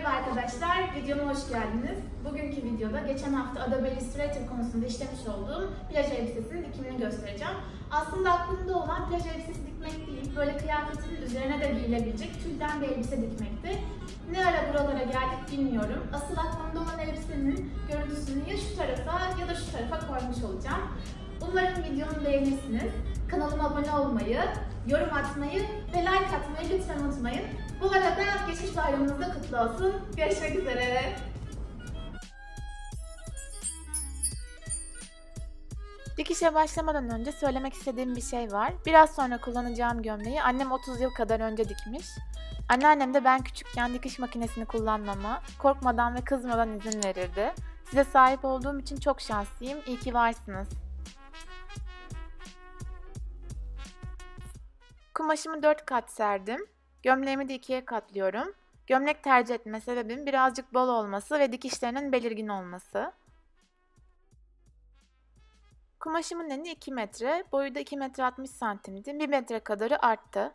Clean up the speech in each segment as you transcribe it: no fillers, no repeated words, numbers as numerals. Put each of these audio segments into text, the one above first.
Merhaba arkadaşlar, videoma hoş geldiniz. Bugünkü videoda geçen hafta Adobe Illustrator konusunda işlemiş olduğum plaj elbisesinin dikimini göstereceğim. Aslında aklımda olan plaj elbisesi dikmek değil, böyle kıyafetin üzerine de giyilebilecek tülden bir elbise dikmekti. Ne ara buralara geldik bilmiyorum. Asıl aklımda olan elbisenin görüntüsünü ya şu tarafa ya da şu tarafa koymuş olacağım. Umarım videomu beğenirsiniz. Kanalıma abone olmayı, yorum atmayı ve like atmayı lütfen unutmayın. Bu arada geçiş bayramınız da kutlu olsun. Görüşmek üzere. Dikişe başlamadan önce söylemek istediğim bir şey var. Biraz sonra kullanacağım gömleği annem 30 yıl kadar önce dikmiş. Anneannem de ben küçükken dikiş makinesini kullanmama, korkmadan ve kızmadan izin verirdi. Size sahip olduğum için çok şanslıyım. İyi ki varsınız. Kumaşımı 4 kat serdim. Gömleğimi de 2'ye katlıyorum. Gömlek tercih etme sebebim birazcık bol olması ve dikişlerinin belirgin olması. Kumaşımın eni 2 metre, boyu da 2 metre 60 santimdi. 1 metre kadarı arttı.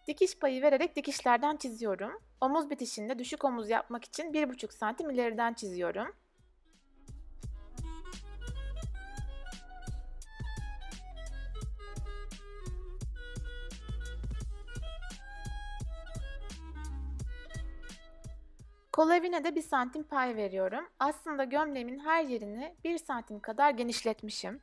Dikiş payı vererek dikişlerden çiziyorum. Omuz bitişinde düşük omuz yapmak için 1,5 santim ileriden çiziyorum. Kol evine de 1 santim pay veriyorum. Aslında gömleğimin her yerini 1 santim kadar genişletmişim.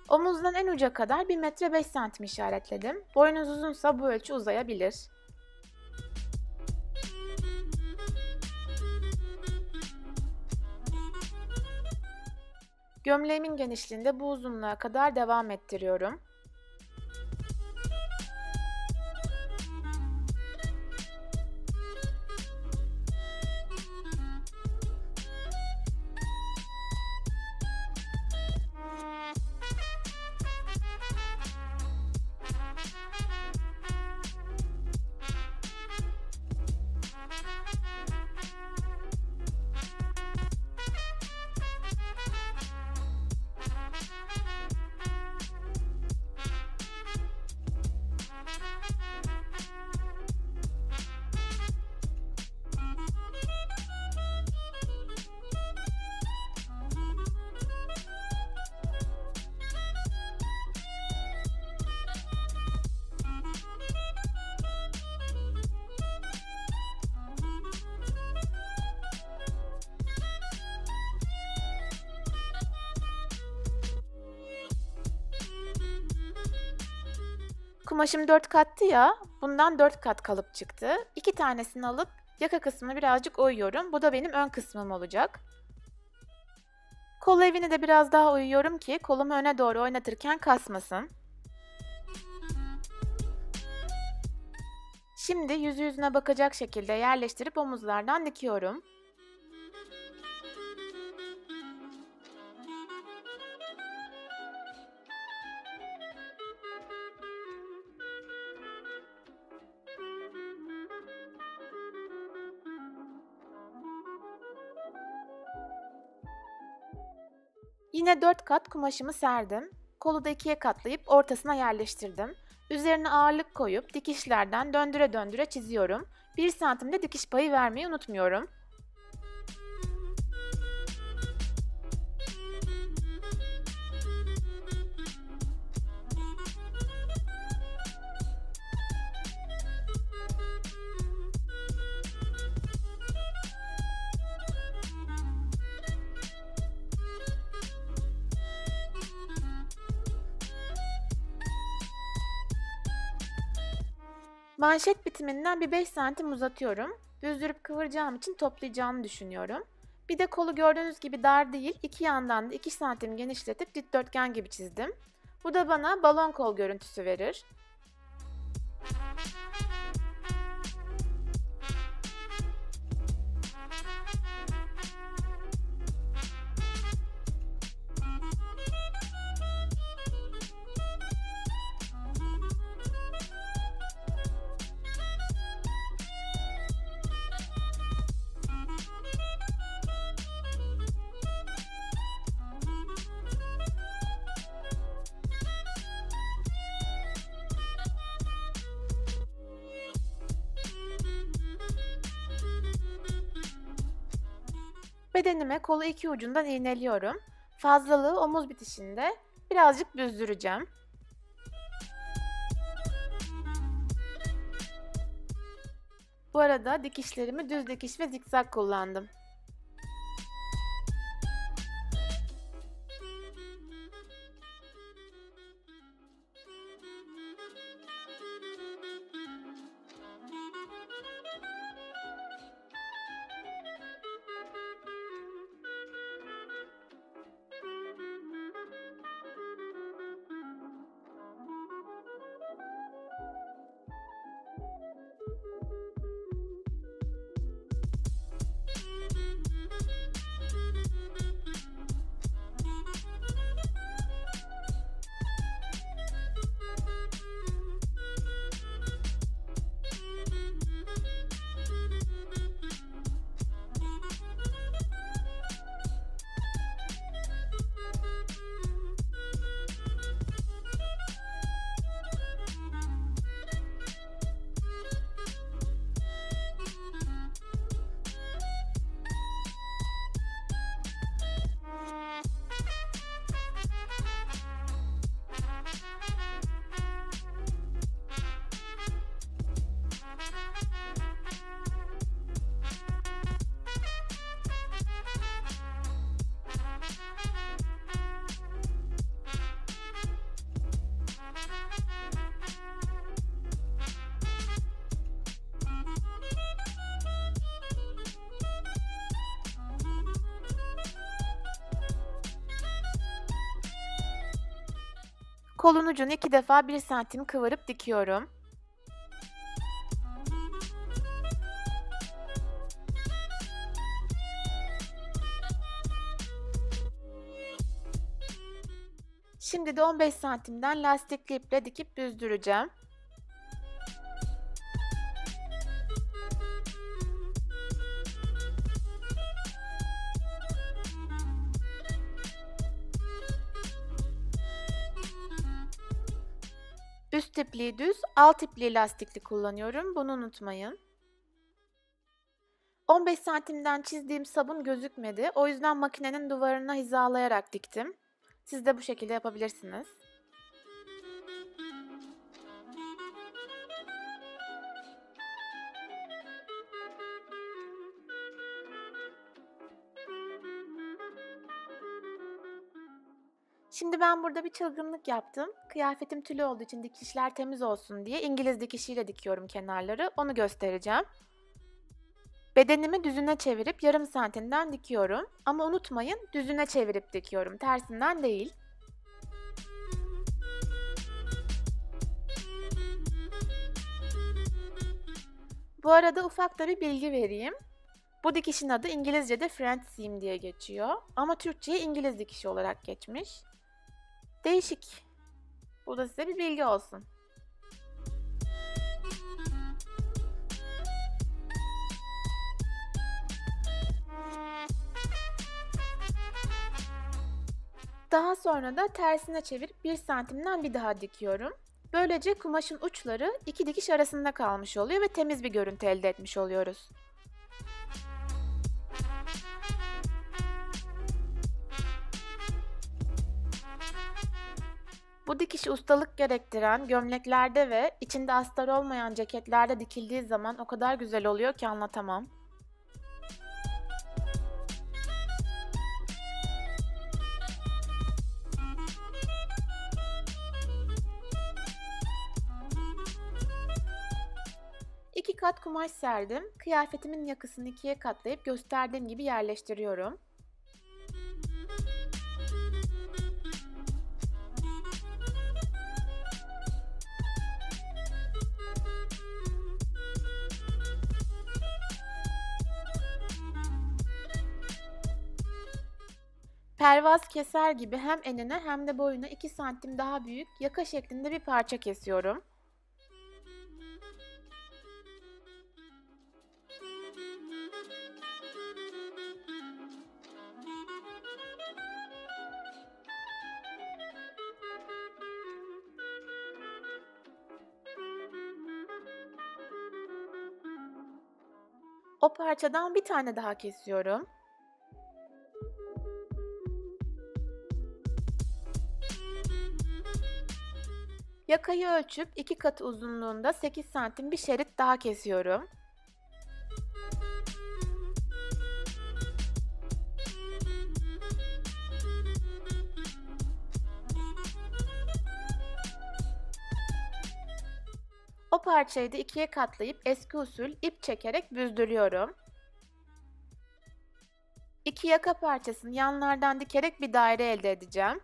Omuzdan en uca kadar 1 metre 5 santim işaretledim. Boyunuz uzunsa bu ölçü uzayabilir. Gömleğimin genişliğinde bu uzunluğa kadar devam ettiriyorum. Kumaşım 4 kattı ya, bundan 4 kat kalıp çıktı. 2 tanesini alıp yaka kısmını birazcık oyuyorum. Bu da benim ön kısmım olacak. Kol evini de biraz daha oyuyorum ki kolumu öne doğru oynatırken kasmasın. Şimdi yüzü yüzüne bakacak şekilde yerleştirip omuzlardan dikiyorum. Yine 4 kat kumaşımı serdim. Kolu da 2'ye katlayıp ortasına yerleştirdim. Üzerine ağırlık koyup dikişlerden döndüre döndüre çiziyorum. 1 santim de dikiş payı vermeyi unutmuyorum. Manşet bitiminden bir 5 santim uzatıyorum. Büzdürüp kıvıracağım için toplayacağını düşünüyorum. Bir de kolu gördüğünüz gibi dar değil, iki yandan da 2 santim genişletip dikdörtgen gibi çizdim. Bu da bana balon kol görüntüsü verir. Bedenime kolu iki ucundan iğneliyorum. Fazlalığı omuz bitişinde birazcık büzdüreceğim. Bu arada dikişlerimi düz dikiş ve zikzak kullandım. Kolun ucunu 2 defa 1 santim kıvırıp dikiyorum. Şimdi de 15 santimden lastikli iple dikip büzdüreceğim. Üst ipliği düz, alt ipliği lastikli kullanıyorum. Bunu unutmayın. 15 santimden çizdiğim sabun gözükmedi. O yüzden makinenin duvarına hizalayarak diktim. Siz de bu şekilde yapabilirsiniz. Şimdi ben burada bir çılgınlık yaptım. Kıyafetim tülü olduğu için dikişler temiz olsun diye İngiliz dikişiyle dikiyorum kenarları. Onu göstereceğim. Bedenimi düzüne çevirip yarım santimden dikiyorum. Ama unutmayın, düzüne çevirip dikiyorum. Tersinden değil. Bu arada ufak da bir bilgi vereyim. Bu dikişin adı İngilizce'de French seam diye geçiyor. Ama Türkçe'ye İngiliz dikişi olarak geçmiş. Değişik. Bu da size bir bilgi olsun. Daha sonra da tersine çevirip 1 santimden bir daha dikiyorum. Böylece kumaşın uçları iki dikiş arasında kalmış oluyor ve temiz bir görüntü elde etmiş oluyoruz. Bu dikiş ustalık gerektiren gömleklerde ve içinde astar olmayan ceketlerde dikildiği zaman o kadar güzel oluyor ki anlatamam. kat kumaş serdim. Kıyafetimin yakasını 2'ye katlayıp gösterdiğim gibi yerleştiriyorum. Pervaz keser gibi hem enine hem de boyuna 2 santim daha büyük yaka şeklinde bir parça kesiyorum. O parçadan bir tane daha kesiyorum. Yakayı ölçüp 2 katı uzunluğunda 8 santim bir şerit daha kesiyorum. O parçayı da 2'ye katlayıp eski usul ip çekerek büzdürüyorum. 2 yaka parçasını yanlardan dikerek bir daire elde edeceğim.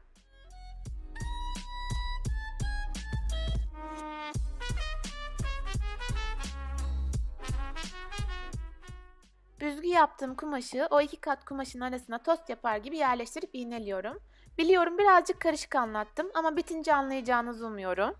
Büzgü yaptığım kumaşı o 2 kat kumaşın arasına tost yapar gibi yerleştirip iğneliyorum. Biliyorum birazcık karışık anlattım ama bitince anlayacağınızı umuyorum.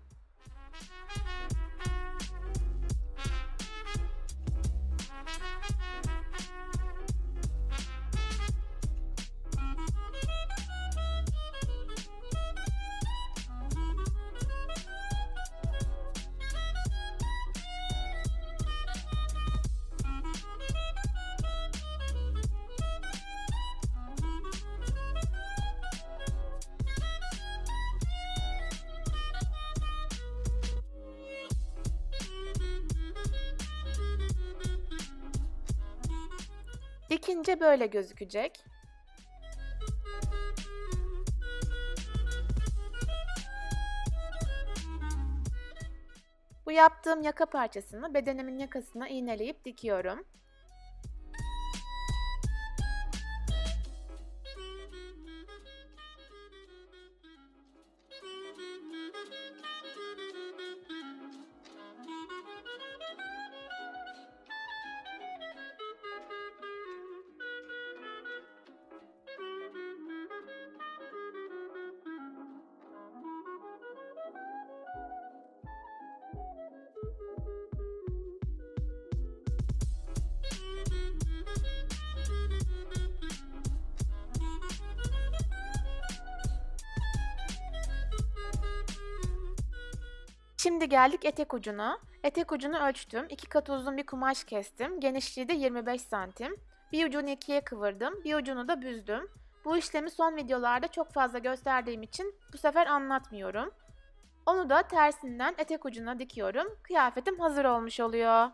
Dikince böyle gözükecek. Bu yaptığım yaka parçasını bedenimin yakasına iğneleyip dikiyorum. Şimdi geldik etek ucuna. Etek ucunu ölçtüm. 2 kat uzun bir kumaş kestim. Genişliği de 25 santim. Bir ucunu 2'ye kıvırdım. Bir ucunu da büzdüm. Bu işlemi son videolarda çok fazla gösterdiğim için bu sefer anlatmıyorum. Onu da tersinden etek ucuna dikiyorum. Kıyafetim hazır olmuş oluyor.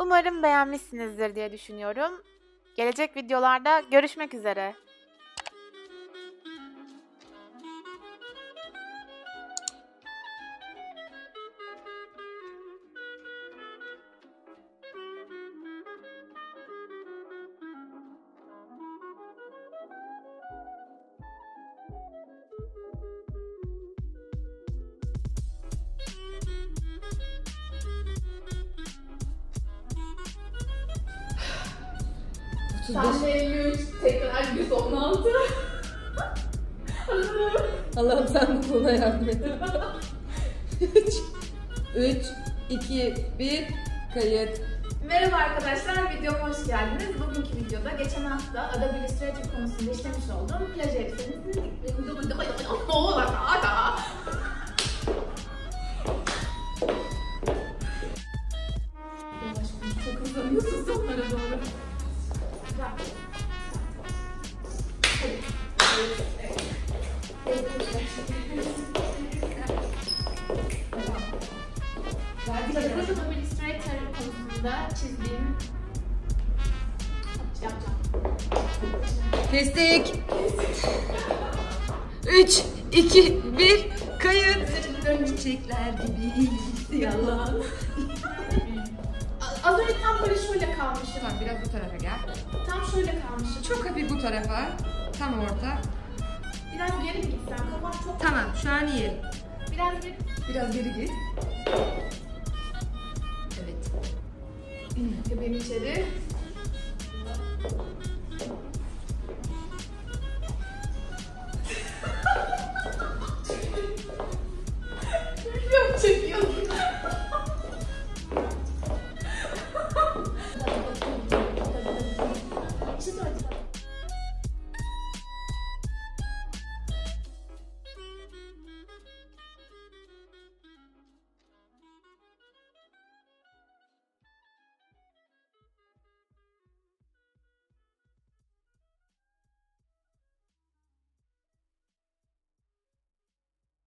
Umarım beğenmişsinizdir diye düşünüyorum. Gelecek videolarda görüşmek üzere. Sahne 53, tekrar 116. Allah'ım sen bu konuda yardım et. 3, 2, 1, kayıt. Merhaba arkadaşlar, videoma hoş geldiniz. Bugünkü videoda geçen hafta Adobe Illustrator konusunda işlemiş olduğum plaj elbisesinin çok hızlanıyorsun sonlara doğru. Adobe Illustrator konusunda çizdiğim yapacağım. Kestik. 3, 2, 1, kayıt. Çiçekler gibi yalan. Az önce tam böyle şöyle kalmışım. Tamam, biraz bu tarafa gel. Tam şöyle kalmışım. Çok hafif bu tarafa. Tam orta. Biraz geri mi gitsem? Kafam çok... Tamam, şu an iyi. Biraz geri git. Evet. Benim içeri. Yok, çekiyorum.